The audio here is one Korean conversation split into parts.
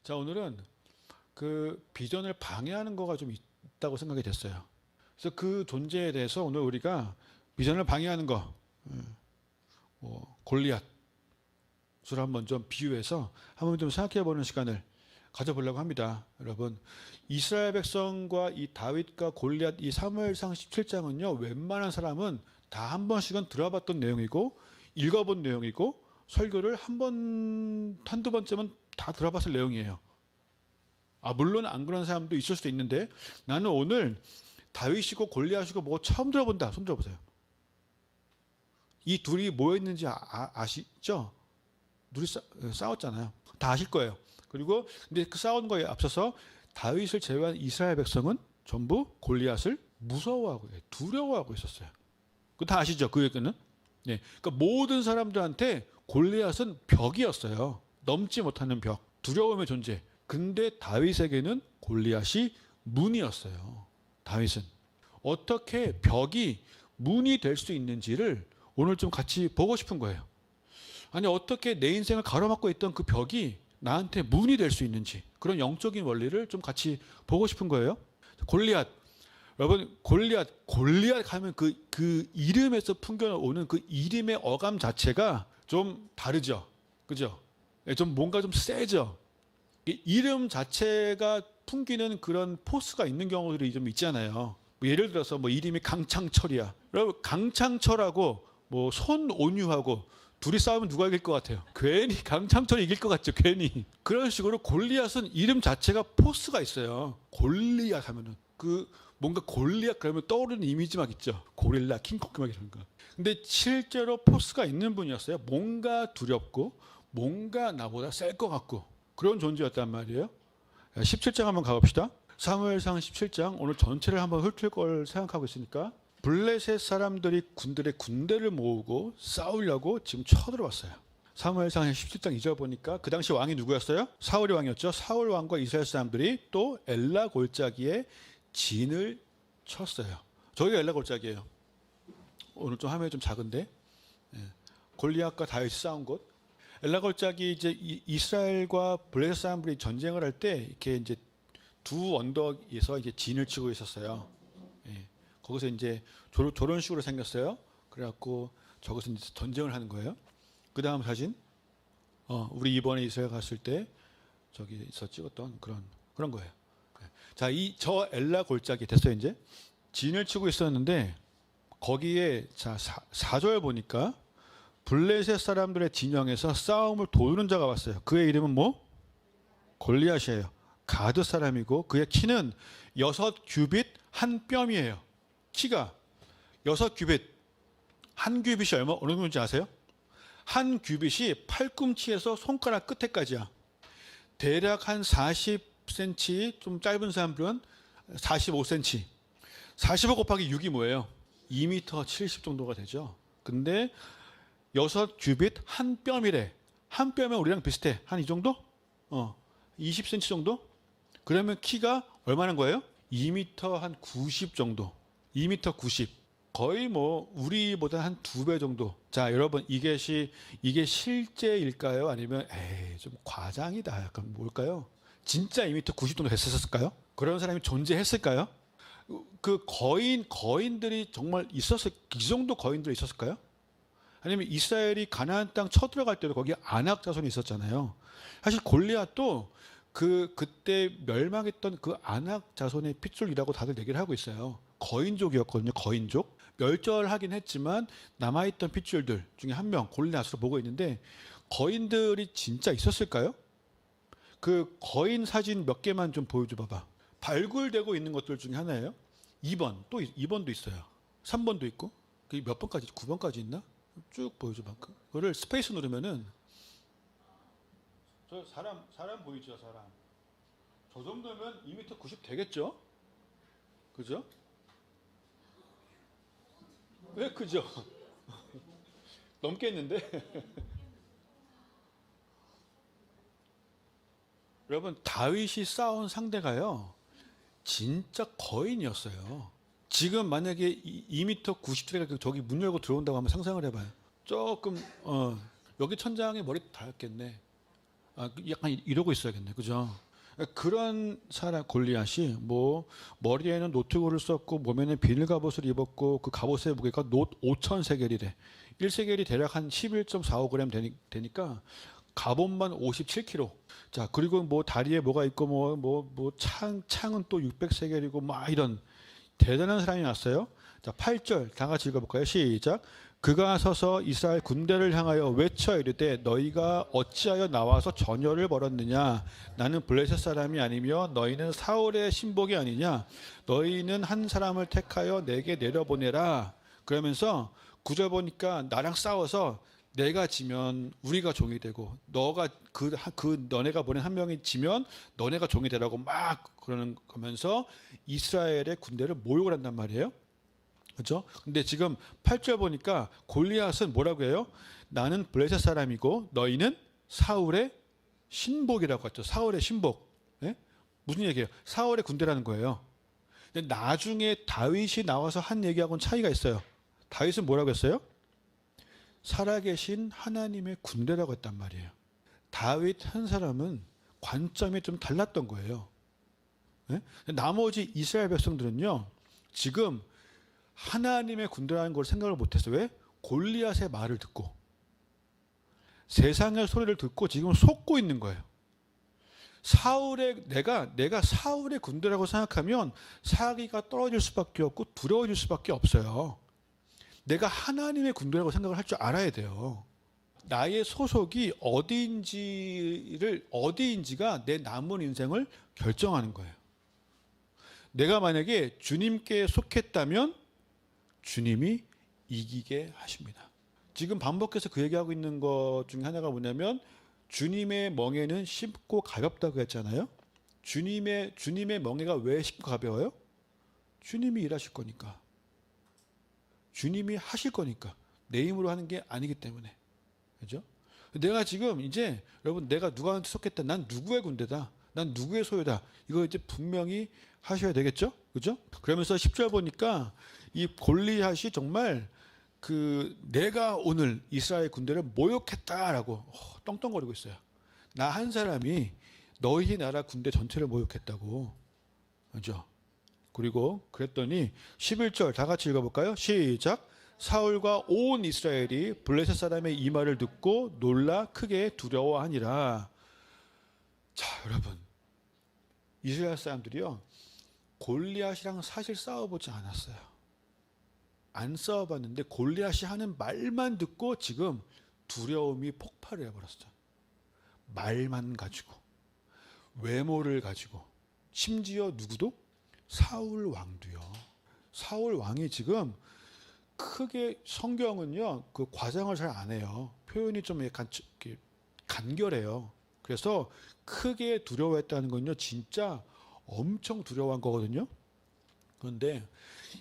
자, 오늘은 그 비전을 방해하는 거가 좀 있다고 생각이 됐어요. 그래서 그 존재에 대해서 오늘 우리가 비전을 방해하는 거, 골리앗을 한번 좀 비유해서 한번 좀 생각해 보는 시간을 가져보려고 합니다. 여러분, 이스라엘 백성과 이 다윗과 골리앗 이 사무엘상 17장은요, 웬만한 사람은 다 한 번씩은 들어봤던 내용이고, 읽어본 내용이고, 설교를 한두 번쯤은 다 들어봤을 내용이에요. 물론 안 그런 사람도 있을 수도 있는데, 나는 오늘 다윗이고 골리앗이고 뭐 처음 들어본다. 손 들어보세요. 이 둘이 뭐였는지 아시죠? 둘이 싸웠잖아요. 다 아실 거예요. 그리고 근데 그 싸우는 거에 앞서서 다윗을 제외한 이스라엘 백성은 전부 골리앗을 무서워하고 두려워하고 있었어요. 그 다 아시죠? 그 얘기는. 네. 그러니까 모든 사람들한테 골리앗은 벽이었어요. 넘지 못하는 벽, 두려움의 존재. 근데 다윗에게는 골리앗이 문이었어요. 다윗은 어떻게 벽이 문이 될 수 있는지를 오늘 좀 같이 보고 싶은 거예요. 아니, 어떻게 내 인생을 가로막고 있던 그 벽이 나한테 문이 될 수 있는지, 그런 영적인 원리를 좀 같이 보고 싶은 거예요. 골리앗. 여러분, 골리앗 하면 그 이름에서 풍겨오는 그 이름의 어감 자체가 좀 다르죠. 그죠? 좀 뭔가 좀 세죠. 이름 자체가 풍기는 그런 포스가 있는 경우들이 좀 있잖아요. 예를 들어서 뭐 이름이 강창철이야. 여러분, 강창철하고 뭐 손온유하고 둘이 싸우면 누가 이길 것 같아요? 괜히 강창철이 이길 것 같죠. 괜히. 그런 식으로 골리앗은 이름 자체가 포스가 있어요. 골리앗 하면은 뭔가 골리앗 그러면 떠오르는 이미지 막 있죠. 고릴라, 킹콩 막 이런 거. 근데 실제로 포스가 있는 분이었어요. 뭔가 두렵고 뭔가 나보다 셀 것 같고 그런 존재였단 말이에요. 17장 한번 가봅시다. 사무엘상 17장 오늘 전체를 한번 훑을 걸 생각하고 있으니까 블레셋 사람들이 군대를 모으고 싸우려고 지금 쳐들어왔어요. 사무엘상 17장 2절 보니까 그 당시 왕이 누구였어요? 사울이 왕이었죠. 사울 왕과 이스라엘 사람들이 또 엘라 골짜기에 진을 쳤어요. 저기가 엘라 골짜기예요. 오늘 좀 화면이 좀 작은데 골리앗과 다윗이 싸운 곳. 엘라 골짜기 이제 이스라엘과 블레셋 사람들이 전쟁을 할 때 이렇게 이제 두 언덕에서 이제 진을 치고 있었어요. 거기서 이제 저런 식으로 생겼어요. 그래갖고 저기서 이제 전쟁을 하는 거예요. 그 다음 사진, 우리 이번에 이스라엘 갔을 때 저기서 찍었던 그런 거예요. 자, 저 엘라 골짜기 됐어요. 이제 진을 치고 있었는데 거기에 자 4절 보니까 블레셋 사람들의 진영에서 싸움을 도우는 자가 왔어요. 그의 이름은 뭐? 골리앗이에요. 가드 사람이고 그의 키는 6규빗 한 뼘이에요. 키가 6규빗. 한 규빗이 어느 정도인지 아세요? 한 규빗이 팔꿈치에서 손가락 끝에까지야. 대략 한 40cm, 좀 짧은 사람들은 45cm. 45 곱하기 6이 뭐예요? 2m 70 정도가 되죠. 근데 6규빗 한 뼘이래. 한 뼘에 우리랑 비슷해. 한 이 정도? 20cm 정도? 그러면 키가 얼마나 거예요? 2m 한 90 정도. 2m 90. 거의 뭐 우리보다 한 2배 정도. 자, 여러분 이게 실제일까요? 아니면 좀 과장이다. 약간 뭘까요? 진짜 2m 90 정도 됐었을까요? 그런 사람이 존재했을까요? 그 거인들이 정말 이 정도 거인들이 있었을까요? 아니면 이스라엘이 가나안 땅 쳐들어갈 때도 거기 아낙 자손이 있었잖아요. 사실 골리앗도 그때 멸망했던 그 아낙 자손의 핏줄이라고 다들 얘기를 하고 있어요. 거인족이었거든요. 거인족. 멸절하긴 했지만 남아있던 핏줄들 중에 한 명 골리앗으로 보고 있는데 거인들이 진짜 있었을까요? 그 거인 사진 몇 개만 좀 보여줘 봐봐. 발굴되고 있는 것들 중에 하나예요. 2번, 또 2번도 있어요. 3번도 있고. 그게 몇 번까지, 9번까지 있나? 쭉 보여줘 봐. 그거를 스페이스 누르면은 저 사람 보이죠, 사람. 저 정도면 2m 90 되겠죠? 그죠? 왜 그죠? 넘겠는데? 여러분, 다윗이 싸운 상대가요, 진짜 거인이었어요. 지금 만약에 2m 90짜리가 저기 문 열고 들어온다고 한번 상상을 해봐요. 조금, 여기 천장에 머리 닿았겠네. 약간 이러고 있어야겠네, 그죠? 그런 사람 골리앗이 뭐 머리에는 노트고를 썼고 몸에는 비늘 갑옷을 입었고 그 갑옷의 무게가 노 5천 세겔이래. 1세겔이 대략 한 11.45g 되니까 갑옷만 57kg. 자, 그리고 뭐 다리에 뭐가 있고 창은 또 600세겔이고 막 이런 대단한 사람이 왔어요. 자, 8절 다 같이 읽어볼까요? 시작. 그가 서서 이스라엘 군대를 향하여 외쳐 이르되 너희가 어찌하여 나와서 전열을 벌였느냐. 나는 블레셋 사람이 아니며 너희는 사울의 신복이 아니냐. 너희는 한 사람을 택하여 내게 내려보내라. 그러면서 구절 보니까 나랑 싸워서 내가 지면 우리가 종이 되고 너가 너네가 보낸 한 명이 지면 너네가 종이 되라고 막 그러는 거면서 이스라엘의 군대를 모욕을 한단 말이에요. 그렇죠? 근데 지금 8절 보니까 골리앗은 뭐라고 해요? 나는 블레셋 사람이고 너희는 사울의 신복이라고 했죠. 사울의 신복. 예? 무슨 얘기예요? 사울의 군대라는 거예요. 근데 나중에 다윗이 나와서 한 얘기하고는 차이가 있어요. 다윗은 뭐라고 했어요? 살아계신 하나님의 군대라고 했단 말이에요. 다윗 한 사람은 관점이 좀 달랐던 거예요. 예? 나머지 이스라엘 백성들은요, 지금 하나님의 군대라는 걸 생각을 못했어요. 왜? 골리앗의 말을 듣고 세상의 소리를 듣고 지금 속고 있는 거예요. 내가 사울의 군대라고 생각하면 사기가 떨어질 수밖에 없고 두려워질 수밖에 없어요. 내가 하나님의 군대라고 생각을 할 줄 알아야 돼요. 나의 소속이 어디인지가 내 남은 인생을 결정하는 거예요. 내가 만약에 주님께 속했다면 주님이 이기게 하십니다. 지금 반복해서 그 얘기하고 있는 것 중에 하나가 뭐냐면 주님의 멍에는 쉽고 가볍다고 했잖아요. 주님의 멍에가 왜 쉽고 가벼워요? 주님이 일하실 거니까. 주님이 하실 거니까. 내 힘으로 하는 게 아니기 때문에. 그죠? 내가 지금 이제 여러분 내가 누구한테 속했다. 난 누구의 군대다. 난 누구의 소유다. 이거 이제 분명히 하셔야 되겠죠? 그죠? 그러면서 10절 보니까 이 골리앗이 정말 내가 오늘 이스라엘 군대를 모욕했다라고 떵떵거리고 있어요. 나 한 사람이 너희 나라 군대 전체를 모욕했다고. 그죠? 그리고 그랬더니 11절 다 같이 읽어볼까요? 시작. 사울과 온 이스라엘이 블레셋 사람의 이 말을 듣고 놀라 크게 두려워하니라. 자, 여러분. 이스라엘 사람들이요. 골리앗이랑 사실 싸워보지 않았어요. 안 싸워봤는데 골리앗이 하는 말만 듣고 지금 두려움이 폭발을 해버렸어요. 말만 가지고, 외모를 가지고, 심지어 누구도? 사울 왕도요. 사울 왕이 지금 크게 성경은요, 그 과장을 잘 안 해요. 표현이 좀 약간 간결해요. 그래서 크게 두려워했다는 건요, 진짜 엄청 두려워한 거거든요. 그런데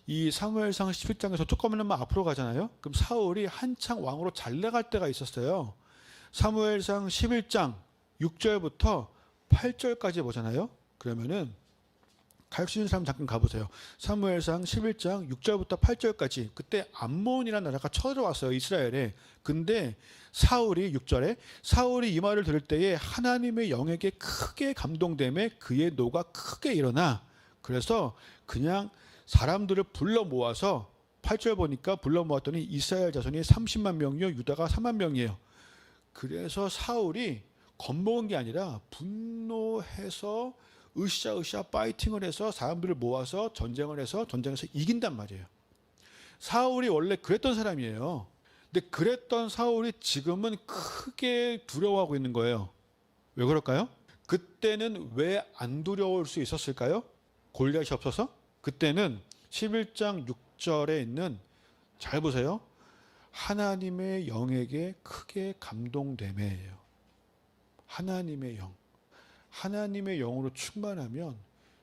이 사무엘상 17장에서 조금만 앞으로 가잖아요. 그럼 사울이 한창 왕으로 잘 나갈 때가 있었어요. 사무엘상 11장 6절부터 8절까지 보잖아요. 그러면은 갈 수 있는 사람 잠깐 가보세요. 사무엘상 11장 6절부터 8절까지 그때 암몬이라는 나라가 쳐들어왔어요. 이스라엘에. 근데 사울이 6절에 사울이 이 말을 들을 때에 하나님의 영에게 크게 감동되매 그의 노가 크게 일어나. 그래서 그냥 사람들을 불러 모아서 8절 보니까 불러 모았더니 이스라엘 자손이 30만 명이요 유다가 3만 명이에요. 그래서 사울이 겁먹은 게 아니라 분노해서 으쌰으쌰 파이팅을 해서 사람들을 모아서 전쟁에서 이긴단 말이에요. 사울이 원래 그랬던 사람이에요. 근데 그랬던 사울이 지금은 크게 두려워하고 있는 거예요. 왜 그럴까요? 그때는 왜 안 두려울 수 있었을까요? 골리앗이 없어서? 그때는 11장 6절에 있는, 잘 보세요. 하나님의 영에게 크게 감동됨에예요. 하나님의 영. 하나님의 영으로 충만하면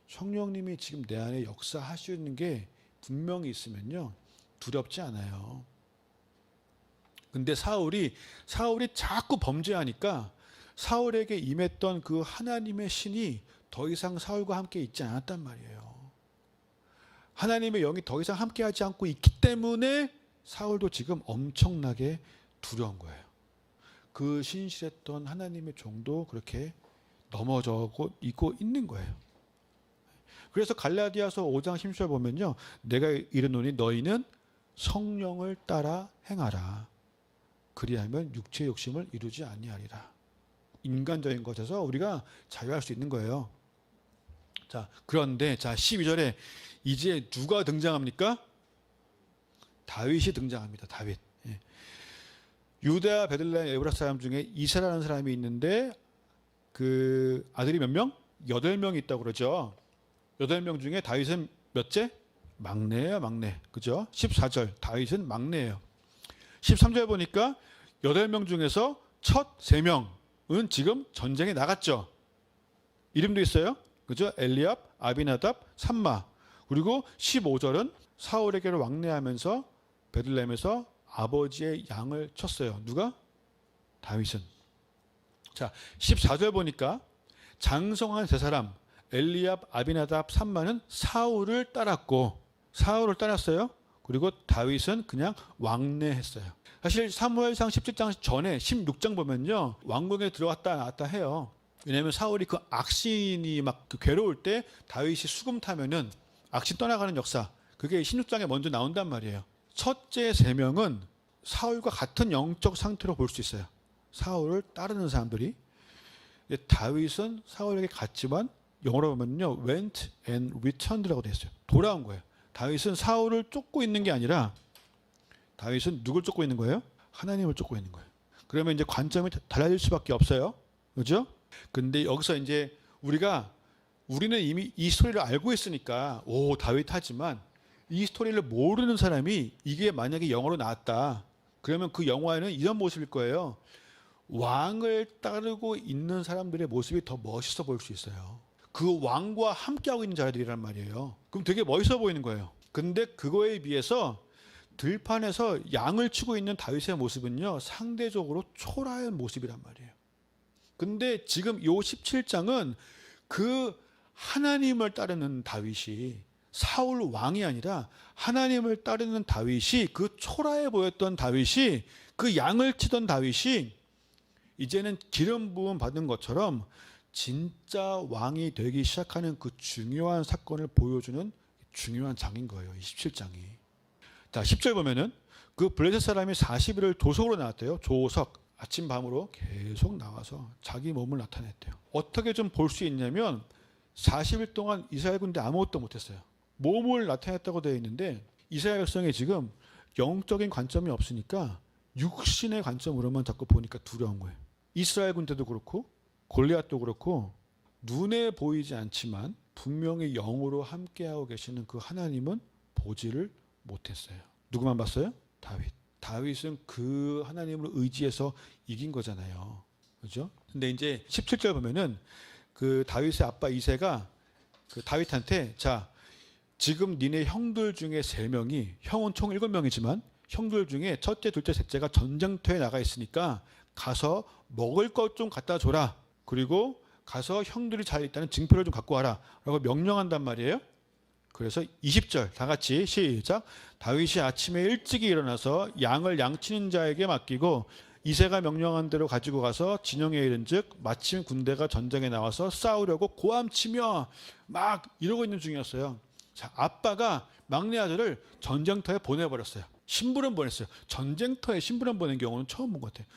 성령님이 지금 내 안에 역사하시는 게 분명히 있으면요, 두렵지 않아요. 근데 사울이 자꾸 범죄하니까 사울에게 임했던 그 하나님의 신이 더 이상 사울과 함께 있지 않았단 말이에요. 하나님의 영이 더 이상 함께하지 않고 있기 때문에 사울도 지금 엄청나게 두려운 거예요. 그 신실했던 하나님의 종도 그렇게 넘어져고 있고 있는 거예요. 그래서 갈라디아서 5장 10절 보면요. 내가 이르노니 너희는 성령을 따라 행하라. 그리하면 육체의 욕심을 이루지 아니하리라. 인간적인 것에서 우리가 자유할 수 있는 거예요. 자, 그런데 자 12절에 이제 누가 등장합니까? 다윗이 등장합니다. 다윗. 예. 유다 베들레헴 에브라 사람 중에 이사라는 사람이 있는데 그 아들이 몇 명? 8명이 있다고 그러죠. 8명 중에 다윗은 몇째? 막내예요, 막내. 그죠? 14절 다윗은 막내예요. 13절 보니까 8명 중에서 첫 3명은 지금 전쟁에 나갔죠. 이름도 있어요. 그죠? 엘리압, 아비나답, 삼마. 그리고 15절은 사울에게로 왕래하면서 베들레헴에서 아버지의 양을 쳤어요. 누가? 다윗은. 자, 14절 보니까 장성한 세 사람 엘리압, 아비나답, 삼마는 사울을 따랐고 사울을 따랐어요. 그리고 다윗은 그냥 왕래했어요. 사실 사무엘상 17장 전에 16장 보면요. 왕궁에 들어갔다 나왔다 해요. 왜냐하면 사울이 그 악신이 막 괴로울 때 다윗이 수금 타면은 악신 떠나가는 역사. 그게 16장에 먼저 나온단 말이에요. 첫째 3명은 사울과 같은 영적 상태로 볼 수 있어요. 사울을 따르는 사람들이. 다윗은 사울에게 갔지만 영어로 보면요. went and returned라고 되어 있어요. 돌아온 거예요. 다윗은 사울을 쫓고 있는 게 아니라 다윗은 누굴 쫓고 있는 거예요? 하나님을 쫓고 있는 거예요. 그러면 이제 관점이 달라질 수밖에 없어요. 그렇죠? 근데 여기서 이제 우리는 이미 이 스토리를 알고 있으니까 오 다윗 하지만 이 스토리를 모르는 사람이 이게 만약에 영화로 나왔다. 그러면 그 영화에는 이런 모습일 거예요. 왕을 따르고 있는 사람들의 모습이 더 멋있어 보일 수 있어요. 그 왕과 함께하고 있는 자들이란 말이에요. 그럼 되게 멋있어 보이는 거예요. 근데 그거에 비해서 들판에서 양을 치고 있는 다윗의 모습은요. 상대적으로 초라한 모습이란 말이에요. 근데 지금 요 17장은 그 하나님을 따르는 다윗이 사울 왕이 아니라 하나님을 따르는 다윗이 그 초라해 보였던 다윗이 그 양을 치던 다윗이 이제는 기름 부음 받은 것처럼 진짜 왕이 되기 시작하는 그 중요한 사건을 보여주는 중요한 장인 거예요. 27장이. 자, 10절 보면은 그 블레셋 사람이 40일을 도석으로 나왔대요. 조석. 아침 밤으로 계속 나와서 자기 몸을 나타냈대요. 어떻게 좀 볼 수 있냐면 40일 동안 이스라엘 군대 아무것도 못했어요. 몸을 나타냈다고 되어 있는데 이스라엘 백성이 지금 영적인 관점이 없으니까 육신의 관점으로만 자꾸 보니까 두려운 거예요. 이스라엘 군대도 그렇고 골리앗도 그렇고 눈에 보이지 않지만 분명히 영으로 함께하고 계시는 그 하나님은 보지를 못했어요. 누구만 봤어요? 다윗. 다윗은 그 하나님을 의지해서 이긴 거잖아요. 그렇죠? 근데 이제 17절 보면은 그 다윗의 아빠 이새가 그 다윗한테 자, 지금 니네 형들 중에 3명이 형은 총 7명이지만 형들 중에 첫째, 둘째, 셋째가 전쟁터에 나가 있으니까 가서 먹을 것 좀 갖다 줘라. 그리고 가서 형들이 잘 있다는 증표를 좀 갖고 와라. 라고 명령한단 말이에요. 그래서 20절 다 같이 시작. 다윗이 아침에 일찍이 일어나서 양을 양치는 자에게 맡기고 이새가 명령한 대로 가지고 가서 진영에 이른즉 마침 군대가 전쟁에 나와서 싸우려고 고함치며 막 이러고 있는 중이었어요. 자, 아빠가 막내 아들을 전쟁터에 보내버렸어요. 심부름 보냈어요. 전쟁터에 심부름 보낸 경우는 처음 본 것 같아요.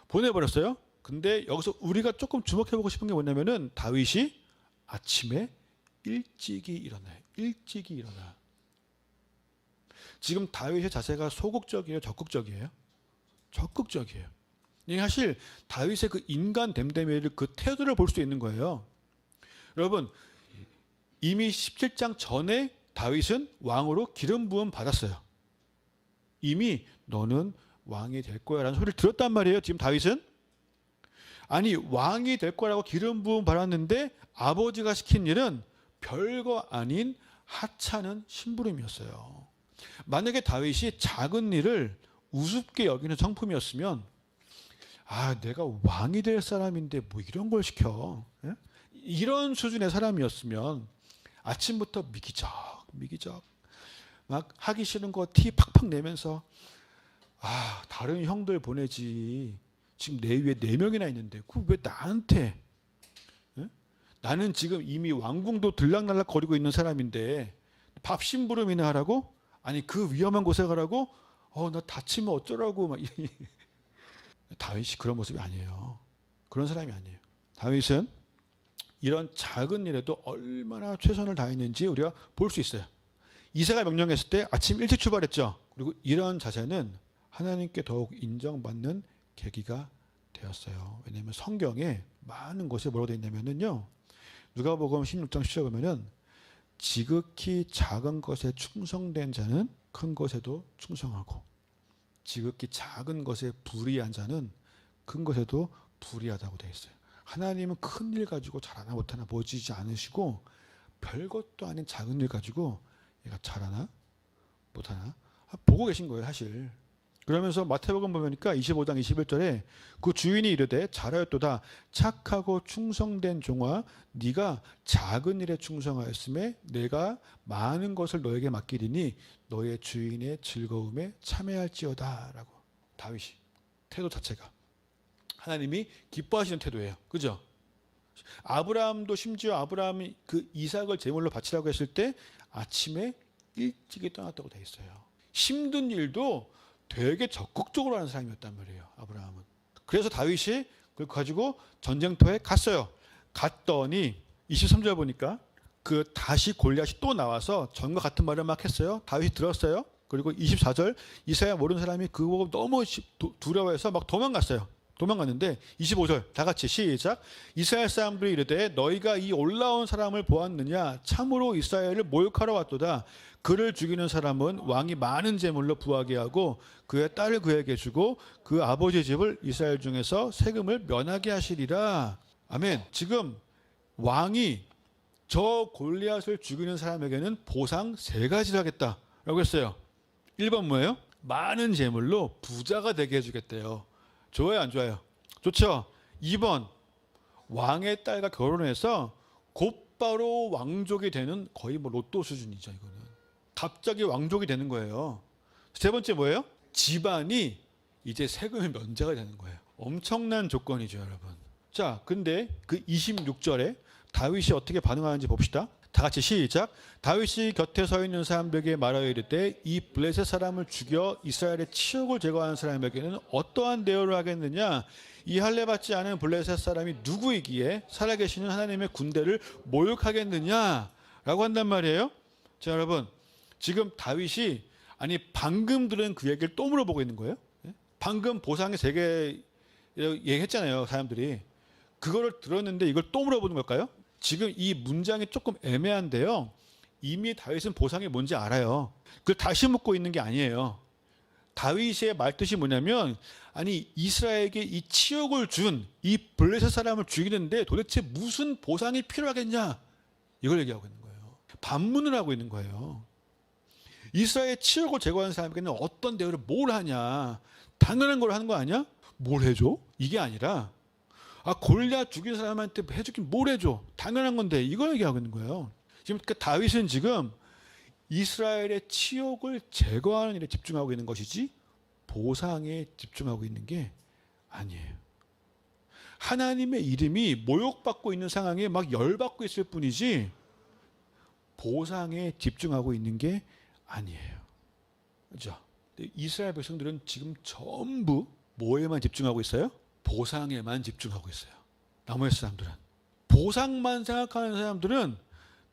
보내버렸어요. 근데 여기서 우리가 조금 주목해보고 싶은 게 뭐냐면은 다윗이 아침에 일찍이 일어나요. 일찍이 일어나. 지금 다윗의 자세가 소극적이에요? 적극적이에요? 적극적이에요. 사실 다윗의 그 인간 됨됨이를 그 태도를 볼 수 있는 거예요. 여러분 이미 17장 전에 다윗은 왕으로 기름 부음 받았어요. 이미 너는 왕이 될 거야 라는 소리를 들었단 말이에요. 지금 다윗은. 아니 왕이 될 거라고 기름 부음 받았는데 아버지가 시킨 일은 별거 아닌 하찮은 심부름이었어요. 만약에 다윗이 작은 일을 우습게 여기는 성품이었으면 아 내가 왕이 될 사람인데 뭐 이런 걸 시켜. 예? 이런 수준의 사람이었으면 아침부터 미기적 막 하기 싫은 거 티 팍팍 내면서 아 다른 형들 보내지 지금 내 위에 4명이나 있는데 그 왜 나한테? 예? 나는 지금 이미 왕궁도 들락날락 거리고 있는 사람인데 밥 심부름이나 하라고? 아니 그 위험한 곳에 가라고? 나 다치면 어쩌라고 막 다윗이 그런 모습이 아니에요. 그런 사람이 아니에요. 다윗은 이런 작은 일에도 얼마나 최선을 다했는지 우리가 볼 수 있어요. 이새가 명령했을 때 아침 일찍 출발했죠. 그리고 이런 자세는 하나님께 더욱 인정받는 계기가 되었어요. 왜냐하면 성경에 많은 곳에 뭐라고 되어 있냐면요. 누가복음 16장 10절 보면은 지극히 작은 것에 충성된 자는 큰 것에도 충성하고 지극히 작은 것에 불의한 자는 큰 것에도 불의하다고 되어 있어요. 하나님은 큰 일 가지고 잘하나 못하나 보시지 않으시고 별것도 아닌 작은 일 가지고 얘가 잘하나 못하나 보고 계신 거예요 사실. 그러면서 마태복음 보니까 25장 21절에 그 주인이 이르되 잘하였도다 착하고 충성된 종아 네가 작은 일에 충성하였음에 내가 많은 것을 너에게 맡기리니 너의 주인의 즐거움에 참여할지어다 라고. 다윗이 태도 자체가 하나님이 기뻐하시는 태도예요. 그죠? 아브라함도 심지어 아브라함이 그 이삭을 제물로 바치라고 했을 때 아침에 일찍이 떠났다고 돼 있어요. 힘든 일도 되게 적극적으로 하는 사람이었단 말이에요. 아브라함은. 그래서 다윗이 그걸 가지고 전쟁터에 갔어요. 갔더니 23절 보니까 그 다시 골리앗이 또 나와서 전과 같은 말을 막 했어요. 다윗이 들었어요. 그리고 24절 이사야 모르는 사람이 그거 보고 너무 두려워해서 막 도망갔어요. 도망갔는데 25절 다 같이 시작. 이스라엘 사람들이 이르되 너희가 이 올라온 사람을 보았느냐 참으로 이스라엘을 모욕하러 왔도다. 그를 죽이는 사람은 왕이 많은 제물로 부하게 하고 그의 딸을 그에게 주고 그 아버지 집을 이스라엘 중에서 세금을 면하게 하시리라. 아멘. 지금 왕이 저 골리앗을 죽이는 사람에게는 보상 3가지를 하겠다라고 했어요. 1번 뭐예요? 많은 제물로 부자가 되게 해주겠대요. 좋아요 안 좋아요? 좋죠. 2번 왕의 딸과 결혼해서 곧바로 왕족이 되는 거의 뭐 로또 수준이죠. 이거는 갑자기 왕족이 되는 거예요. 3번째 뭐예요? 집안이 이제 세금의 면제가 되는 거예요. 엄청난 조건이죠 여러분. 자 근데 그 26절에 다윗이 어떻게 반응하는지 봅시다. 다 같이 시작. 다윗이 곁에 서 있는 사람들에게 말하여 이르되 이 블레셋 사람을 죽여 이스라엘의 치욕을 제거하는 사람에게는 어떠한 대우를 하겠느냐. 이 할례 받지 않은 블레셋 사람이 누구이기에 살아계시는 하나님의 군대를 모욕하겠느냐 라고 한단 말이에요. 자 여러분 지금 다윗이 아니 방금 들은 그 얘기를 또 물어보고 있는 거예요. 방금 보상의 3개 얘기했잖아요 사람들이. 그거를 들었는데 이걸 또 물어보는 걸까요? 지금 이 문장이 조금 애매한데요. 이미 다윗은 보상이 뭔지 알아요. 그걸 다시 묻고 있는 게 아니에요. 다윗의 말뜻이 뭐냐면 아니 이스라엘에게 이 치욕을 준 이 블레셋 사람을 죽이는데 도대체 무슨 보상이 필요하겠냐 이걸 얘기하고 있는 거예요. 반문을 하고 있는 거예요. 이스라엘의 치욕을 제거하는 사람에게는 어떤 대우를 뭘 하냐. 당연한 걸 하는 거 아니야? 뭘 해줘? 이게 아니라 골리앗 죽인 사람한테 해주긴 뭘 해줘? 당연한 건데 이걸 얘기하고 있는 거예요. 지금 그 다윗은 지금 이스라엘의 치욕을 제거하는 일에 집중하고 있는 것이지 보상에 집중하고 있는 게 아니에요. 하나님의 이름이 모욕받고 있는 상황에 막 열받고 있을 뿐이지 보상에 집중하고 있는 게 아니에요. 그렇죠? 이스라엘 백성들은 지금 전부 뭐에만 집중하고 있어요? 보상에만 집중하고 있어요. 나머지 사람들은 보상만 생각하는 사람들은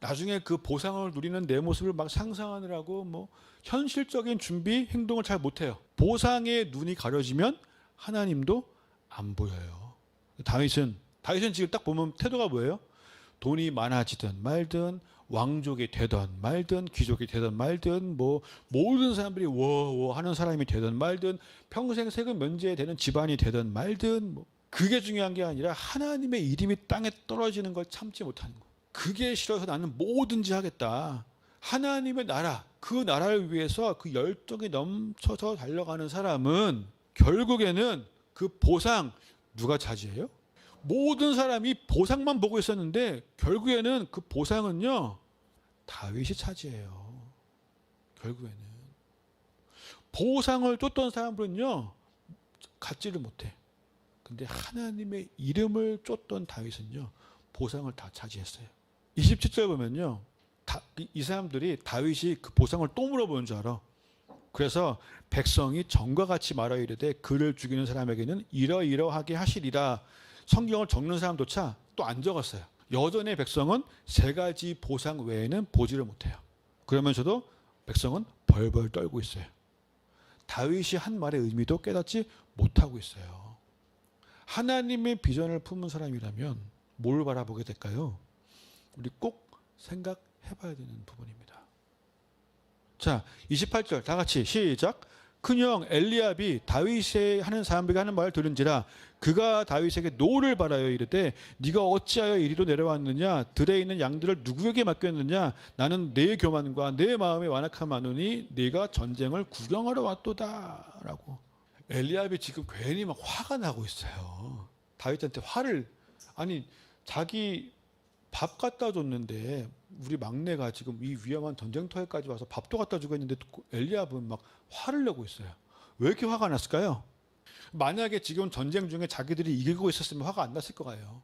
나중에 그 보상을 누리는 내 모습을 막 상상하느라고 뭐 현실적인 준비 행동을 잘 못해요. 보상에 눈이 가려지면 하나님도 안 보여요. 다윗은 지금 딱 보면 태도가 뭐예요? 돈이 많아지든 말든 왕족이 되든 말든 귀족이 되든 말든 뭐 모든 사람들이 워워 하는 사람이 되든 말든 평생 세금 면제되는 집안이 되든 말든 뭐 그게 중요한 게 아니라 하나님의 이름이 땅에 떨어지는 걸 참지 못하는 거. 그게 싫어서 나는 뭐든지 하겠다. 하나님의 나라, 그 나라를 위해서 그 열정이 넘쳐서 달려가는 사람은 결국에는 그 보상 누가 차지해요? 모든 사람이 보상만 보고 있었는데 결국에는 그 보상은요 다윗이 차지해요. 결국에는 보상을 쫓던 사람들은요 갖지를 못해. 근데 하나님의 이름을 쫓던 다윗은요, 보상을 다 차지했어요. 27절 보면요, 이 사람들이 다윗이 그 보상을 또 물어보는 줄 알아. 그래서 백성이 전과 같이 말하여 이르되 그를 죽이는 사람에게는 이러이러하게 하시리라. 성경을 적는 사람조차 또 안 적었어요. 여전히 백성은 세 가지 보상 외에는 보지를 못해요. 그러면서도 백성은 벌벌 떨고 있어요. 다윗이 한 말의 의미도 깨닫지 못하고 있어요. 하나님의 비전을 품은 사람이라면 뭘 바라보게 될까요? 우리 꼭 생각해봐야 되는 부분입니다. 자, 28절 다 같이 시작. 큰형 엘리압이 다윗이 하는 사람에게 하는 말을 들은지라 그가 다윗에게 노를 바라여 이르되 네가 어찌하여 이리로 내려왔느냐 들에 있는 양들을 누구에게 맡겼느냐 나는 내 교만과 내 마음의 완악함 많으니 네가 전쟁을 구경하러 왔도다 라고. 엘리압이 지금 괜히 막 화가 나고 있어요. 다윗한테 화를, 아니 자기 밥 갖다 줬는데 우리 막내가 지금 이 위험한 전쟁터에까지 와서 밥도 갖다 주고 있는데 엘리압은 막 화를 내고 있어요. 왜 이렇게 화가 났을까요? 만약에 지금 전쟁 중에 자기들이 이기고 있었으면 화가 안 났을 거예요.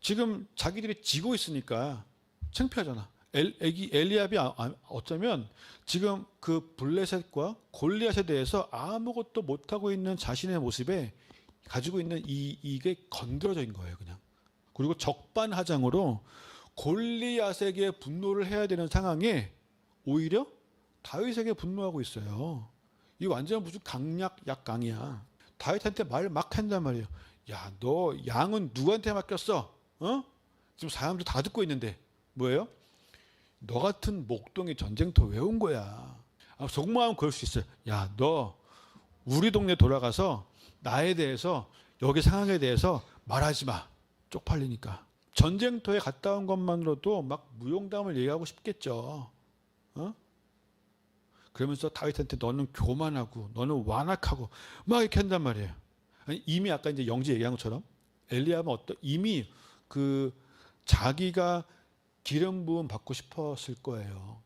지금 자기들이 지고 있으니까 창피하잖아. 엘리압이 어쩌면 지금 그 블레셋과 골리앗에 대해서 아무것도 못하고 있는 자신의 모습에 가지고 있는 이게 건드려져 있는 거예요, 그냥. 그리고 적반하장으로 골리앗에게 분노를 해야 되는 상황에 오히려 다윗에게 분노하고 있어요. 이 완전 무슨 강약 약강이야. 다윗한테 말 막 한단 말이에요. 야, 너 양은 누구한테 맡겼어? 어? 지금 사람들 다 듣고 있는데 뭐예요? 너 같은 목동이 전쟁터 왜 온 거야? 속마음 그럴 수 있어요. 야, 너 우리 동네 돌아가서 나에 대해서 여기 상황에 대해서 말하지 마. 쪽팔리니까. 전쟁터에 갔다 온 것만으로도 막 무용담을 얘기하고 싶겠죠. 어? 그러면서 다윗한테 너는 교만하고 너는 완악하고 막 이렇게 한단 말이에요. 아니, 이미 아까 이제 영지 얘기한 것처럼 엘리압은 이미 그 자기가 기름 부음 받고 싶었을 거예요.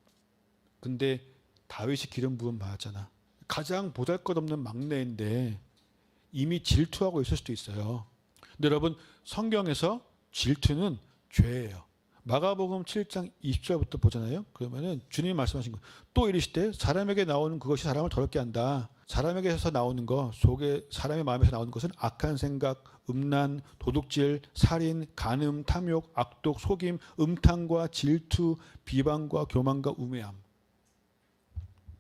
근데 다윗이 기름 부음 받았잖아. 가장 보잘것없는 막내인데 이미 질투하고 있을 수도 있어요. 근데 여러분 성경에서 질투는 죄예요. 마가복음 7장 20절부터 보잖아요. 그러면은 주님이 말씀하신 거. 또 이르시되 사람에게 나오는 그것이 사람을 더럽게 한다. 사람에게서 나오는 거, 속에 사람의 마음에서 나오는 것은 악한 생각, 음란, 도둑질, 살인, 간음, 탐욕, 악독, 속임, 음탕과 질투, 비방과 교만과 우매함.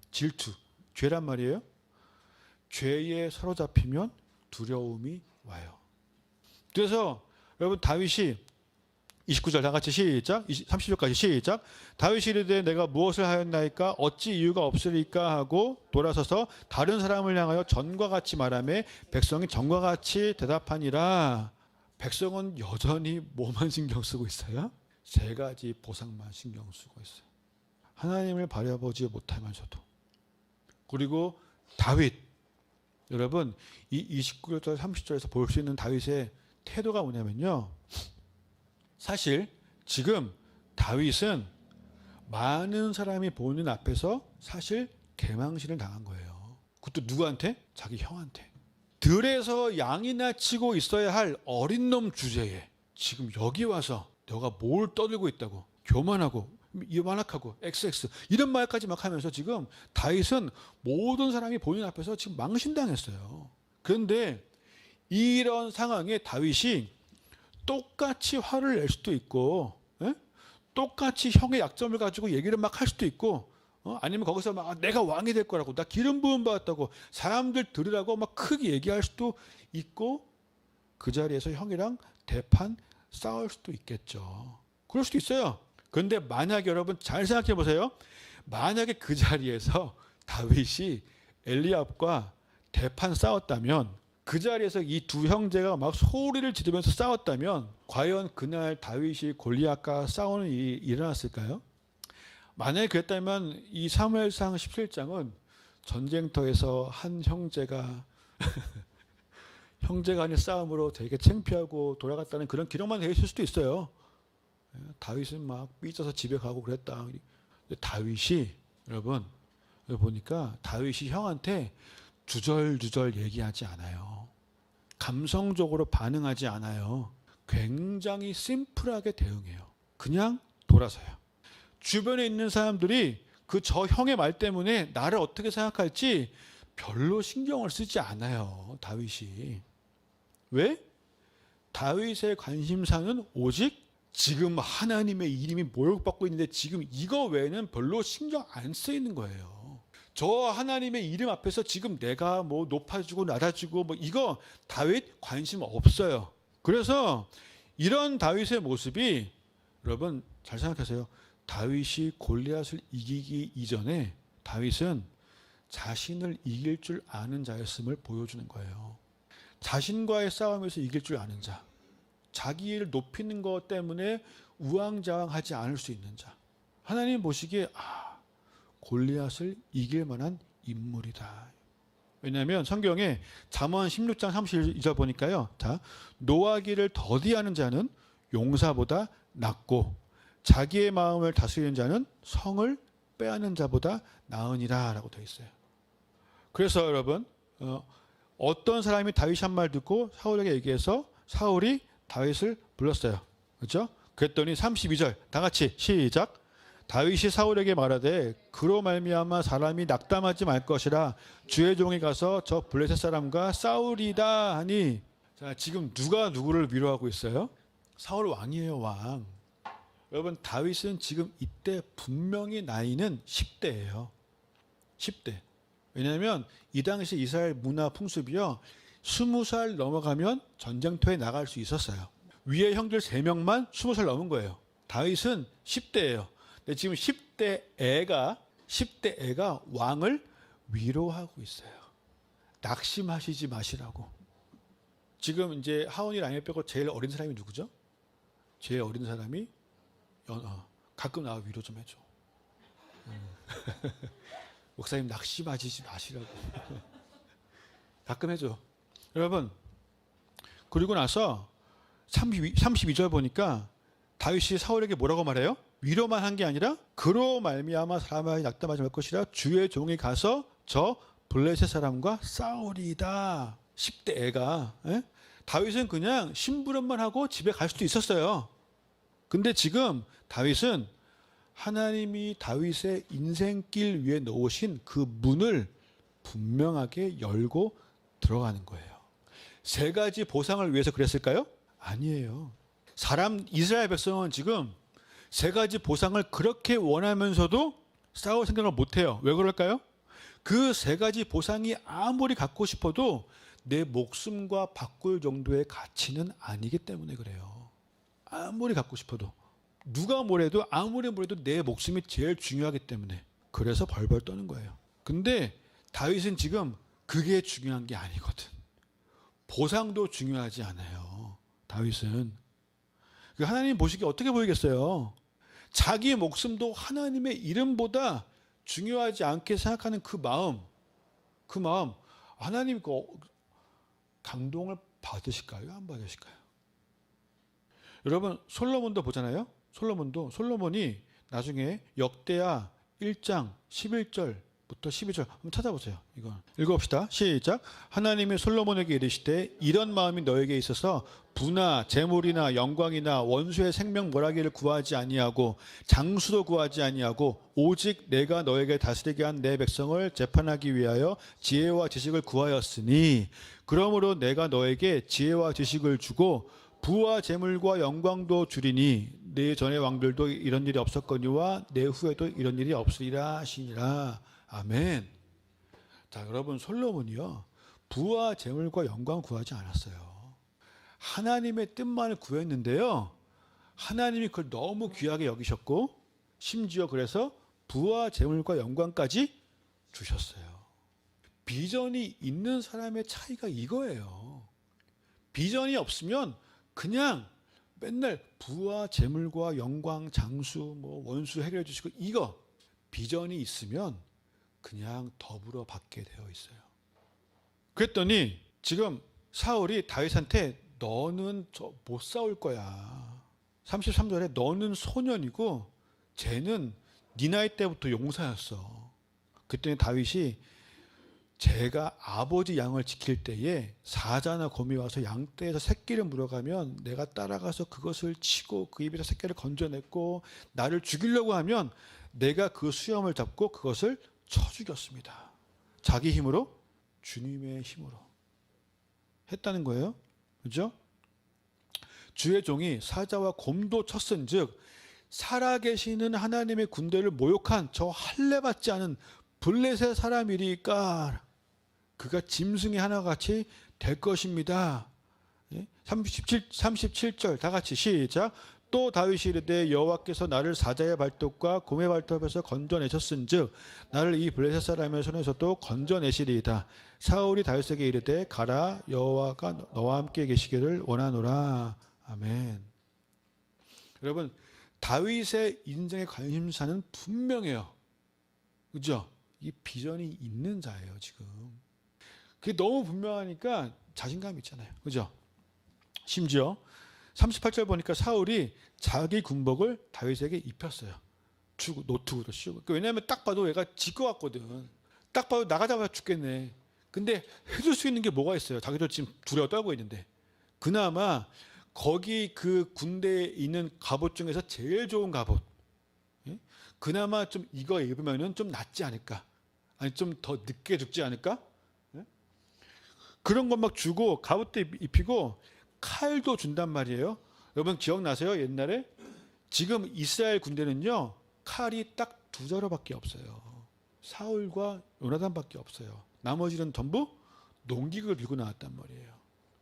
질투, 죄란 말이에요. 죄에 사로잡히면 두려움이 와요. 그래서 여러분 다윗이 29절 다 같이 시작. 30절까지 시작. 다윗이 이르되 내가 무엇을 하였나이까 어찌 이유가 없으리까 하고 돌아서서 다른 사람을 향하여 전과 같이 말하며 백성이 전과 같이 대답하니라. 백성은 여전히 뭐만 신경 쓰고 있어요? 세 가지 보상만 신경 쓰고 있어요. 하나님을 바라보지 못하면서도. 그리고 다윗, 여러분 이 29절 30절에서 볼 수 있는 다윗의 태도가 뭐냐면요, 사실 지금 다윗은 많은 사람이 보는 앞에서 사실 개망신을 당한 거예요. 그것도 누구한테? 자기 형한테. 들에서 양이나 치고 있어야 할 어린 놈 주제에 지금 여기 와서 너가 뭘 떠들고 있다고, 교만하고 완악하고 XX 이런 말까지 막 하면서 지금 다윗은 모든 사람이 보이는 앞에서 지금 망신당했어요. 그런데 이런 상황에 다윗이 똑같이 화를 낼 수도 있고, 똑같이 형의 약점을 가지고 얘기를 막 할 수도 있고, 아니면 거기서 막 내가 왕이 될 거라고, 나 기름 부음 받았다고 사람들 들으라고 막 크게 얘기할 수도 있고, 그 자리에서 형이랑 대판 싸울 수도 있겠죠. 그럴 수도 있어요. 그런데 만약 여러분 잘 생각해 보세요. 만약에 그 자리에서 다윗이 엘리압과 대판 싸웠다면, 그 자리에서 이 두 형제가 막 소리를 지르면서 싸웠다면 과연 그날 다윗이 골리앗과 싸우는 일이 일어났을까요? 만약에 그랬다면 이 사무엘상 17장은 전쟁터에서 한 형제가 형제간의 싸움으로 되게 창피하고 돌아갔다는 그런 기록만 되어 있을 수도 있어요. 다윗은 막 삐져서 집에 가고 그랬다. 근데 다윗이 여러분 여기 보니까 다윗이 형한테 주절주절 얘기하지 않아요. 감성적으로 반응하지 않아요. 굉장히 심플하게 대응해요. 그냥 돌아서요. 주변에 있는 사람들이 그 저 형의 말 때문에 나를 어떻게 생각할지 별로 신경을 쓰지 않아요. 다윗이. 왜? 다윗의 관심사는 오직 지금 하나님의 이름이 모욕받고 있는데 지금 이거 외에는 별로 신경 안 쓰이는 거예요. 저 하나님의 이름 앞에서 지금 내가 뭐 높아지고 낮아지고 뭐 이거 다윗 관심 없어요. 그래서 이런 다윗의 모습이 여러분 잘 생각하세요. 다윗이 골리앗을 이기기 이전에 다윗은 자신을 이길 줄 아는 자였음을 보여주는 거예요. 자신과의 싸움에서 이길 줄 아는 자. 자기를 높이는 것 때문에 우왕좌왕하지 않을 수 있는 자. 하나님 보시기에 골리앗을 이길 만한 인물이다. 왜냐하면 성경에 잠언 16장 32절 보니까요. 자, 노하기를 더디하는 자는 용사보다 낫고 자기의 마음을 다스리는 자는 성을 빼앗는 자보다 나으니라 라고 되어 있어요. 그래서 여러분 어떤 사람이 다윗이 한 말 듣고 사울에게 얘기해서 사울이 다윗을 불렀어요. 그렇죠? 그랬더니 32절 다 같이 시작. 다윗이 사울에게 말하되 그로 말미암아 사람이 낙담하지 말 것이라 주의 종이 가서 저 블레셋 사람과 싸우리다 하니. 자, 지금 누가 누구를 위로하고 있어요? 사울 왕이에요, 왕. 여러분 다윗은 지금 이때 분명히 나이는 10대예요. 10대. 왜냐하면 이 당시 이스라엘 문화 풍습이요. 20살 넘어가면 전쟁터에 나갈 수 있었어요. 위에 형들 3명만 20살 넘은 거예요. 다윗은 10대예요. 근데 지금 10대 애가 왕을 위로하고 있어요. 낙심하시지 마시라고. 지금 이제 하온이 라임 빼고 제일 어린 사람이 누구죠? 제일 어린 사람이 가끔 나와 위로 좀 해줘. 목사님 낙심하시지 마시라고. 가끔 해줘. 여러분 그리고 나서 32절 보니까 다윗이 사울에게 뭐라고 말해요? 위로만 한 게 아니라 그로 말미암아 사람이 낙담하지 말 것이라 주의 종이 가서 저 블레셋 사람과 싸우리다. 10대 애가. 다윗은 그냥 심부름만 하고 집에 갈 수도 있었어요. 근데 지금 다윗은 하나님이 다윗의 인생길 위에 놓으신 그 문을 분명하게 열고 들어가는 거예요. 3가지 보상을 위해서 그랬을까요? 아니에요. 이스라엘 백성은 지금 3가지 보상을 그렇게 원하면서도 싸울 생각을 못해요. 왜 그럴까요? 그 3가지 보상이 아무리 갖고 싶어도 내 목숨과 바꿀 정도의 가치는 아니기 때문에 그래요. 아무리 갖고 싶어도. 누가 뭐래도 아무리 뭐래도 내 목숨이 제일 중요하기 때문에. 그래서 벌벌 떠는 거예요. 근데 다윗은 지금 그게 중요한 게 아니거든. 보상도 중요하지 않아요. 다윗은. 하나님 보시기에 어떻게 보이겠어요? 자기 목숨도 하나님의 이름보다 중요하지 않게 생각하는 그 마음 하나님 감동을 받으실까요? 안 받으실까요? 여러분 솔로몬도 보잖아요. 솔로몬이 나중에 역대하 1장 11절부터 12절 한번 찾아보세요. 이거 읽어봅시다. 시작. 하나님이 솔로몬에게 이르시되 이런 마음이 너에게 있어서 부나 재물이나 영광이나 원수의 생명몰아기를 구하지 아니하고 장수도 구하지 아니하고 오직 내가 너에게 다스리게 한 내 백성을 재판하기 위하여 지혜와 지식을 구하였으니 그러므로 내가 너에게 지혜와 지식을 주고 부와 재물과 영광도 주리니 내 전의 왕들도 이런 일이 없었거니와 내 후에도 이런 일이 없으리라 하시니라. 아멘. 자, 여러분 솔로몬이요 부와 재물과 영광 구하지 않았어요. 하나님의 뜻만을 구했는데요. 하나님이 그걸 너무 귀하게 여기셨고 심지어 그래서 부와 재물과 영광까지 주셨어요. 비전이 있는 사람의 차이가 이거예요. 비전이 없으면 그냥 맨날 부와 재물과 영광, 장수, 원수 해결해 주시고 이거 비전이 있으면 그냥 더불어 받게 되어 있어요. 그랬더니 지금 사울이 다윗한테 너는 못 싸울 거야. 33절에 너는 소년이고 쟤는 네 나이 때부터 용사였어. 그랬더니 다윗이 제가 아버지 양을 지킬 때에 사자나 곰이 와서 양떼에서 새끼를 물어가면 내가 따라가서 그것을 치고 그 입에서 새끼를 건져냈고 나를 죽이려고 하면 내가 그 수염을 잡고 그것을 쳐 죽였습니다. 자기 힘으로? 주님의 힘으로 했다는 거예요. 그죠? 주의 종이 사자와 곰도 쳤은즉 살아계시는 하나님의 군대를 모욕한 저 할례받지 않은 블레셋 사람이리까 그가 짐승의 하나같이 될 것입니다. 37절 다 같이 시작. 또 다윗이 이르되 여호와께서 나를 사자의 발톱과 곰의 발톱에서 건져내셨은즉 나를 이 블레셋 사람의 손에서도 건져내시리이다. 사울이 다윗에게 이르되 가라 여호와가 너와 함께 계시기를 원하노라. 아멘. 여러분 다윗의 인생의 관심사는 분명해요. 그죠? 이 비전이 있는 자예요 지금. 그게 너무 분명하니까 자신감이 있잖아요. 그죠? 심지어 38절 보니까 사울이 자기 군복을 다윗에게 입혔어요. 노트구도 씌우고. 왜냐하면 딱 봐도 얘가 질 것 같거든. 딱 봐도 나가자마자 죽겠네. 근데 해줄 수 있는 게 뭐가 있어요? 자기도 지금 두려워 떨고 있는데. 그나마 거기 그 군대에 있는 갑옷 중에서 제일 좋은 갑옷. 그나마 좀 이거 입으면 좀 낫지 않을까? 아니 좀 더 늦게 죽지 않을까? 그런 것 막 주고 갑옷도 입히고 칼도 준단 말이에요. 여러분 기억나세요? 옛날에 지금 이스라엘 군대는요 칼이 딱 두 자루밖에 없어요. 사울과 요나단밖에 없어요. 나머지는 전부 농기구를 들고 나왔단 말이에요.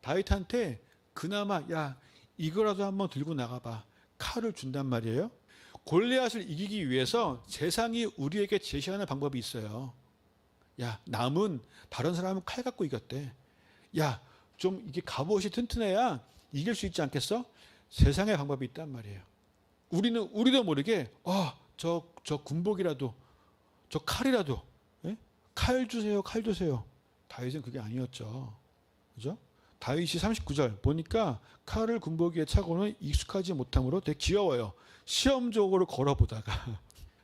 다윗한테 그나마 야 이거라도 한번 들고 나가봐. 칼을 준단 말이에요. 골리앗을 이기기 위해서 세상이 우리에게 제시하는 방법이 있어요. 야 남은 다른 사람은 칼 갖고 이겼대. 야 좀 이게 갑옷이 튼튼해야 이길 수 있지 않겠어? 세상의 방법이 있단 말이에요. 우리도 모르게 저 군복이라도 저 칼이라도 칼 주세요. 칼 주세요. 다윗은 그게 아니었죠. 그죠? 다윗이 39절 보니까 칼을 군복 위에 차고는 익숙하지 못함으로 되게 귀여워요. 시험적으로 걸어보다가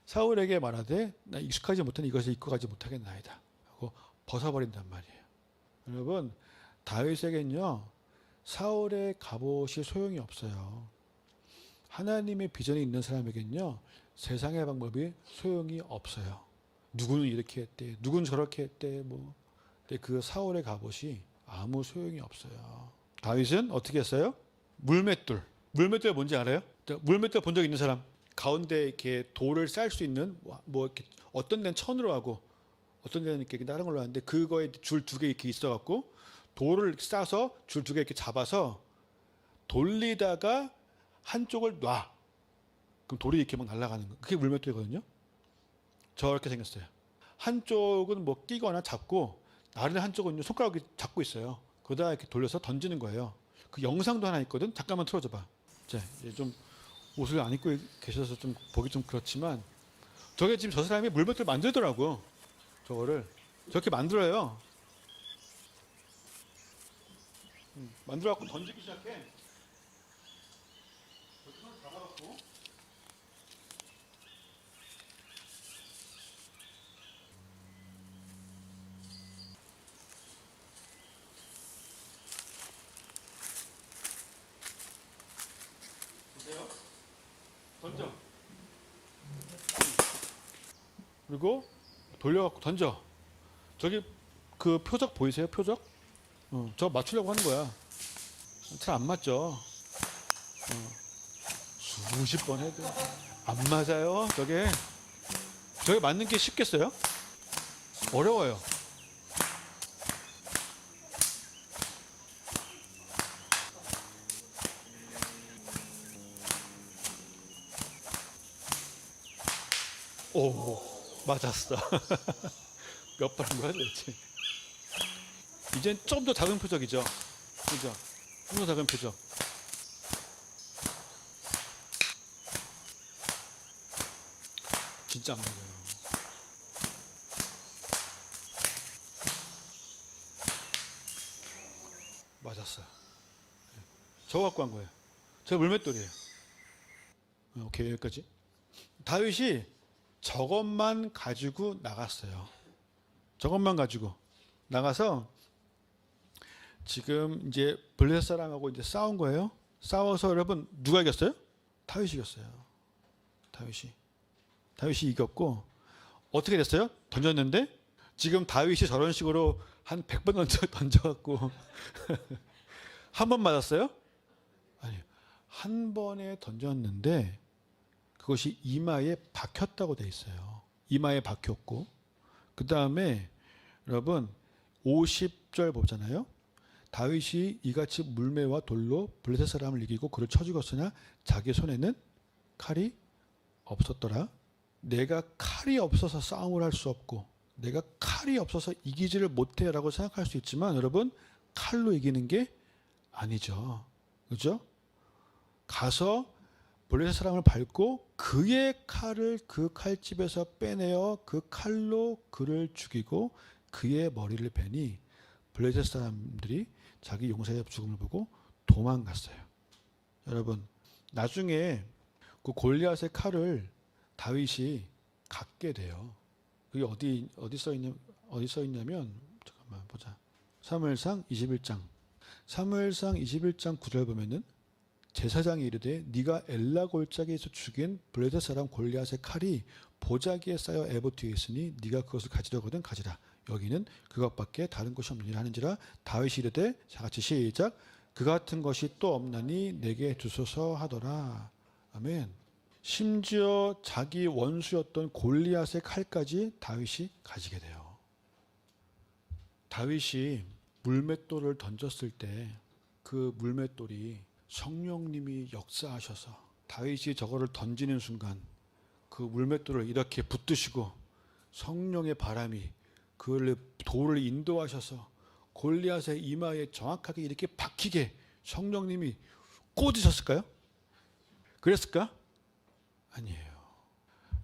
사울에게 말하되 나 익숙하지 못한 이것을 입고 가지 못하겠나이다 하고 벗어버린단 말이에요. 여러분 다윗에겐요 사울의 갑옷이 소용이 없어요. 하나님의 비전이 있는 사람에겐요 세상의 방법이 소용이 없어요. 누구는 이렇게 했대, 누구는 저렇게 했대, 근데 그 사울의 갑옷이 아무 소용이 없어요. 다윗은 어떻게 했어요? 물맷돌 뭔지 알아요? 물맷돌 본 적 있는 사람? 가운데 이렇게 돌을 쌀 수 있는 이렇게 어떤 데는 천으로 하고 어떤 데는 이렇게 다른 걸로 하는데 그거에 줄 두 개 이렇게 있어갖고 돌을 싸서 줄 두 개 이렇게 잡아서 돌리다가 한쪽을 놔. 그럼 돌이 이렇게 막 날아가는 거. 그게 물맷돌이거든요. 저렇게 생겼어요. 한쪽은 끼거나 잡고 다른 한쪽은 손가락을 잡고 있어요. 그러다 이렇게 돌려서 던지는 거예요. 그 영상도 하나 있거든. 잠깐만 틀어줘봐. 자, 이제 좀 옷을 안 입고 계셔서 좀 보기 좀 그렇지만 저게 지금 저 사람이 물맷돌 만들더라고. 저거를 저렇게 만들어요. 만들어갖고 던지기 시작해. 이렇게 손을 잡아갖고 보세요. 던져. 그리고 돌려갖고 던져. 저기 그 표적 보이세요? 표적? 저거 맞추려고 하는 거야. 잘 안 맞죠. 수십 번 해도 안 맞아요. 저게 맞는 게 쉽겠어요? 어려워요. 오, 맞았어. 몇 번 한 거야 도대체? 이젠 좀 더 작은 표적이죠. 그죠? 좀 더 작은 표적. 진짜 안 맞아요. 맞았어요. 저거 갖고 한 거예요. 저 물맷돌이에요. 오케이, 여기까지. 다윗이 저것만 가지고 나갔어요. 저것만 가지고. 나가서 지금 이제 블레셋 사람하고 이제 싸운 거예요. 싸워서 여러분 누가 이겼어요? 다윗이 이겼어요. 다윗이 이겼고 어떻게 됐어요? 던졌는데 지금 다윗이 저런 식으로 한 100번 던져갖고 한 번 맞았어요? 아니, 한 번에 던졌는데 그것이 이마에 박혔다고 돼 있어요. 이마에 박혔고 그 다음에 여러분 50절 보잖아요. 다윗이 이같이 물매와 돌로 블레셋 사람을 이기고 그를 쳐 죽었으나 자기 손에는 칼이 없었더라. 내가 칼이 없어서 싸움을 할 수 없고 내가 칼이 없어서 이기지를 못해라고 생각할 수 있지만 여러분 칼로 이기는 게 아니죠. 그죠? 가서 블레셋 사람을 밟고 그의 칼을 그 칼집에서 빼내어 그 칼로 그를 죽이고 그의 머리를 베니 블레셋 사람들이 자기 용사의 죽음을 보고 도망갔어요. 여러분 나중에 그 골리앗의 칼을 다윗이 갖게 돼요. 그게 어디 써 있냐면 잠깐만 보자. 사무엘상 21장 9절 보면은 제사장이 이르되 네가 엘라 골짜기에서 죽인 블레셋 사람 골리앗의 칼이 보자기에 쌓여 에봇 뒤에 있으니 네가 그것을 가지려거든 가지라. 여기는 그것밖에 다른 것이 없느니라 하는지라. 다윗이 이르되 자같이 시작 그 같은 것이 또 없나니 내게 주소서 하더라. 아멘. 심지어 자기 원수였던 골리앗의 칼까지 다윗이 가지게 돼요. 다윗이 물맷돌을 던졌을 때 그 물맷돌이 성령님이 역사하셔서 다윗이 저거를 던지는 순간 그 물맷돌을 이렇게 붙드시고 성령의 바람이 그 돌을 인도하셔서 골리앗의 이마에 정확하게 이렇게 박히게 성령님이 꽂으셨을까요? 그랬을까? 아니에요.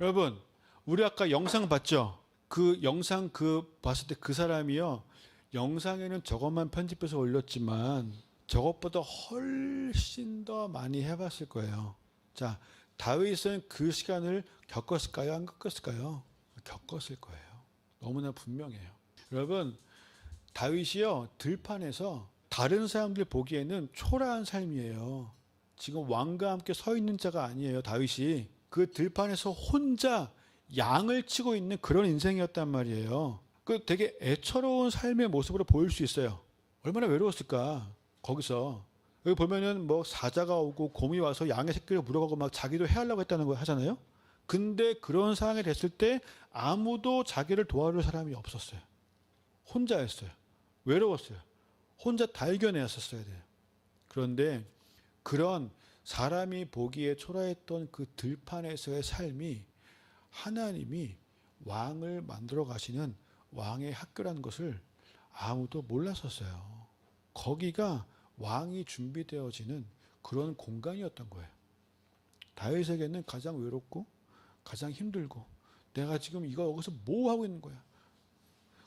여러분 우리 아까 영상 봤죠? 그 영상 봤을 때 그 사람이요 영상에는 저것만 편집해서 올렸지만 저것보다 훨씬 더 많이 해봤을 거예요. 자, 다윗은 그 시간을 겪었을까요? 안 겪었을까요? 겪었을 거예요. 너무나 분명해요. 여러분 다윗이요 들판에서 다른 사람들 보기에는 초라한 삶이에요. 지금 왕과 함께 서 있는 자가 아니에요. 다윗이 그 들판에서 혼자 양을 치고 있는 그런 인생이었단 말이에요. 그 되게 애처로운 삶의 모습으로 보일 수 있어요. 얼마나 외로웠을까. 거기서 여기 보면은 뭐 사자가 오고 곰이 와서 양의 새끼를 물어가고 막 자기도 해하려고 했다는 거 하잖아요. 근데 그런 상황이 됐을 때 아무도 자기를 도와줄 사람이 없었어요. 혼자였어요. 외로웠어요. 혼자 다 이겨내었어야 돼요. 그런데 그런 사람이 보기에 초라했던 그 들판에서의 삶이 하나님이 왕을 만들어 가시는 왕의 학교라는 것을 아무도 몰랐었어요. 거기가 왕이 준비되어지는 그런 공간이었던 거예요. 다윗에게는 가장 외롭고 가장 힘들고 내가 지금 여기서 뭐 하고 있는 거야.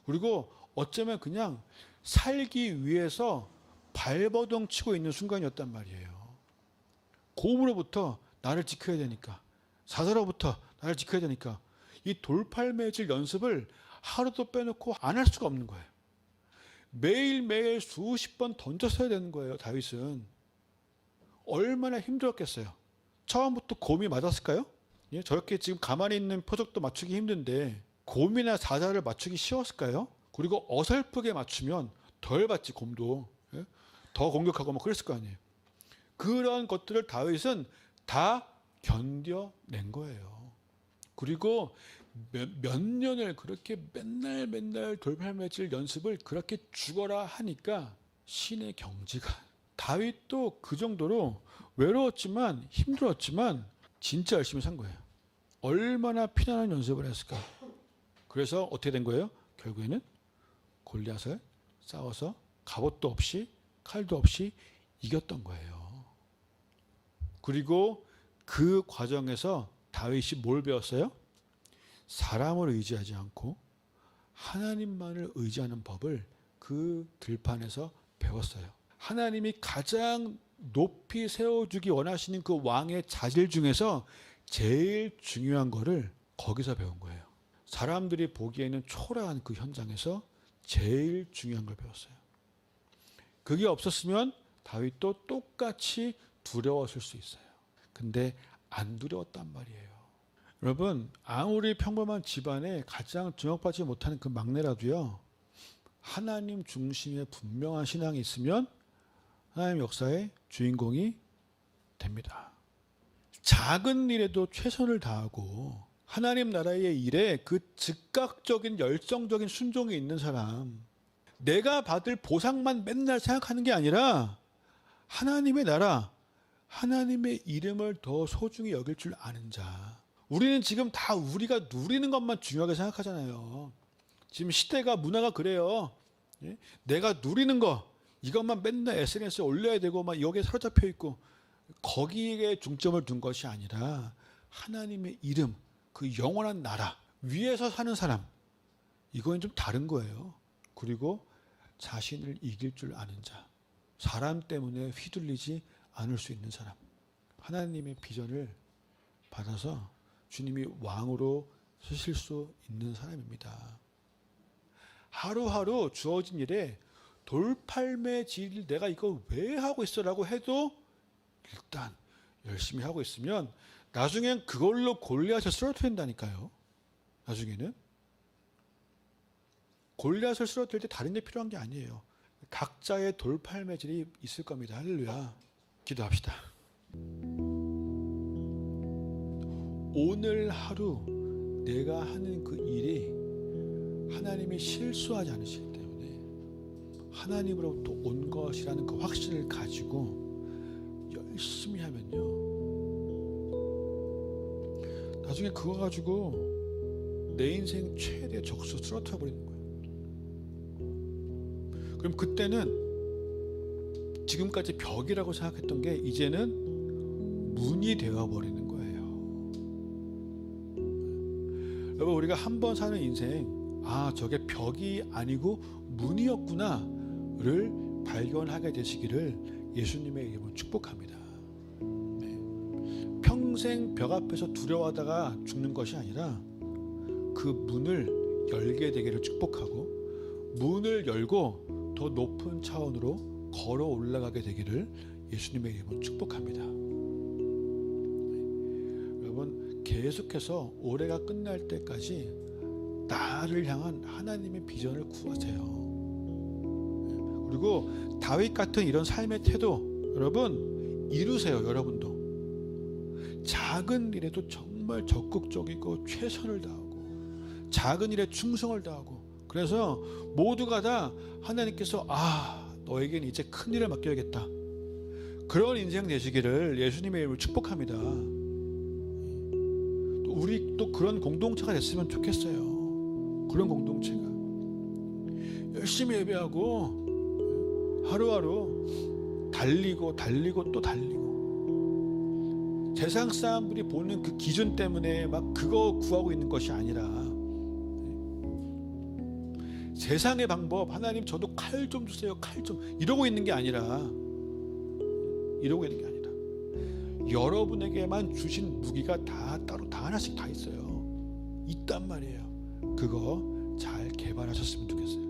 그리고 어쩌면 그냥 살기 위해서 발버둥 치고 있는 순간이었단 말이에요. 곰으로부터 나를 지켜야 되니까 사자로부터 나를 지켜야 되니까 이 돌팔매질 연습을 하루도 빼놓고 안 할 수가 없는 거예요. 매일매일 수십 번 던졌어야 되는 거예요. 다윗은 얼마나 힘들었겠어요. 처음부터 곰이 맞았을까요? 예? 저렇게 지금 가만히 있는 표적도 맞추기 힘든데 곰이나 사자를 맞추기 쉬웠을까요? 그리고 어설프게 맞추면 덜 받지 곰도. 예? 더 공격하고 뭐 그랬을 거 아니에요. 그런 것들을 다윗은 다 견뎌낸 거예요. 그리고 몇 년을 그렇게 맨날 돌팔매질 연습을 그렇게 죽어라 하니까 신의 경지가 다윗도 그 정도로 외로웠지만 힘들었지만 진짜 열심히 산 거예요. 얼마나 피나는 연습을 했을까. 그래서 어떻게 된 거예요? 결국에는 골리앗을 싸워서 갑옷도 없이 칼도 없이 이겼던 거예요. 그리고 그 과정에서 다윗이 뭘 배웠어요? 사람을 의지하지 않고 하나님만을 의지하는 법을 그 들판에서 배웠어요. 하나님이 가장 높이 세워주기 원하시는 그 왕의 자질 중에서 제일 중요한 거를 거기서 배운 거예요. 사람들이 보기에는 초라한 그 현장에서 제일 중요한 걸 배웠어요. 그게 없었으면 다윗도 똑같이 두려웠을 수 있어요. 근데 안 두려웠단 말이에요. 여러분, 아무리 평범한 집안에 가장 주목받지 못하는 그 막내라도요, 하나님 중심의 분명한 신앙이 있으면 하나님 역사의 주인공이 됩니다. 작은 일에도 최선을 다하고 하나님 나라의 일에 그 즉각적인 열정적인 순종이 있는 사람, 내가 받을 보상만 맨날 생각하는 게 아니라 하나님의 나라, 하나님의 이름을 더 소중히 여길 줄 아는 자. 우리는 지금 다 우리가 누리는 것만 중요하게 생각하잖아요. 지금 시대가 문화가 그래요. 내가 누리는 거 이것만 맨날 SNS에 올려야 되고 막 여기에 사로잡혀 있고, 거기에 중점을 둔 것이 아니라 하나님의 이름, 그 영원한 나라 위에서 사는 사람, 이건 좀 다른 거예요. 그리고 자신을 이길 줄 아는 자, 사람 때문에 휘둘리지 않을 수 있는 사람, 하나님의 비전을 받아서 주님이 왕으로 쓰실 수 있는 사람입니다. 하루하루 주어진 일에 돌팔매질 내가 이거 왜 하고 있어라고 해도 일단 열심히 하고 있으면 나중엔 그걸로 골리앗을 쓰러뜨린다니까요. 나중에는 골리앗을 쓰러뜨릴 때 다른 게 필요한 게 아니에요. 각자의 돌팔매질이 있을 겁니다. 할렐루야. 기도합시다. 오늘 하루 내가 하는 그 일이 하나님이 실수하지 않으시기 때문에 하나님으로부터 온 것이라는 그 확신을 가지고 열심히 하면요, 나중에 그거 가지고 내 인생 최대 적수 쓰러뜨려 버리는 거예요. 그럼 그때는 지금까지 벽이라고 생각했던 게 이제는 문이 되어버리는 거예요. 여러분, 우리가 한 번 사는 인생, 아, 저게 벽이 아니고 문이었구나를 발견하게 되시기를 예수님의 이름으로 축복합니다. 평생 벽 앞에서 두려워하다가 죽는 것이 아니라 그 문을 열게 되기를 축복하고, 문을 열고 더 높은 차원으로 걸어 올라가게 되기를 예수님의 이름으로 축복합니다. 여러분, 계속해서 올해가 끝날 때까지 나를 향한 하나님의 비전을 구하세요. 그리고 다윗 같은 이런 삶의 태도 여러분 이루세요. 여러분도 작은 일에도 정말 적극적이고 최선을 다하고 작은 일에 충성을 다하고, 그래서 모두가 다 하나님께서 너에게는 이제 큰 일을 맡겨야겠다, 그런 인생 되시기를 예수님의 이름으로 축복합니다. 우리 또 그런 공동체가 됐으면 좋겠어요. 그런 공동체가 열심히 예배하고 하루하루 달리고 또 달리고, 세상 사람들이 보는 그 기준 때문에 막 그거 구하고 있는 것이 아니라, 세상의 방법, 하나님 저도 칼 좀 주세요, 칼 좀, 이러고 있는 게 아니라 여러분에게만 주신 무기가 다 따로 다 하나씩 다 있어요. 있단 말이에요. 그거 잘 개발하셨으면 좋겠어요.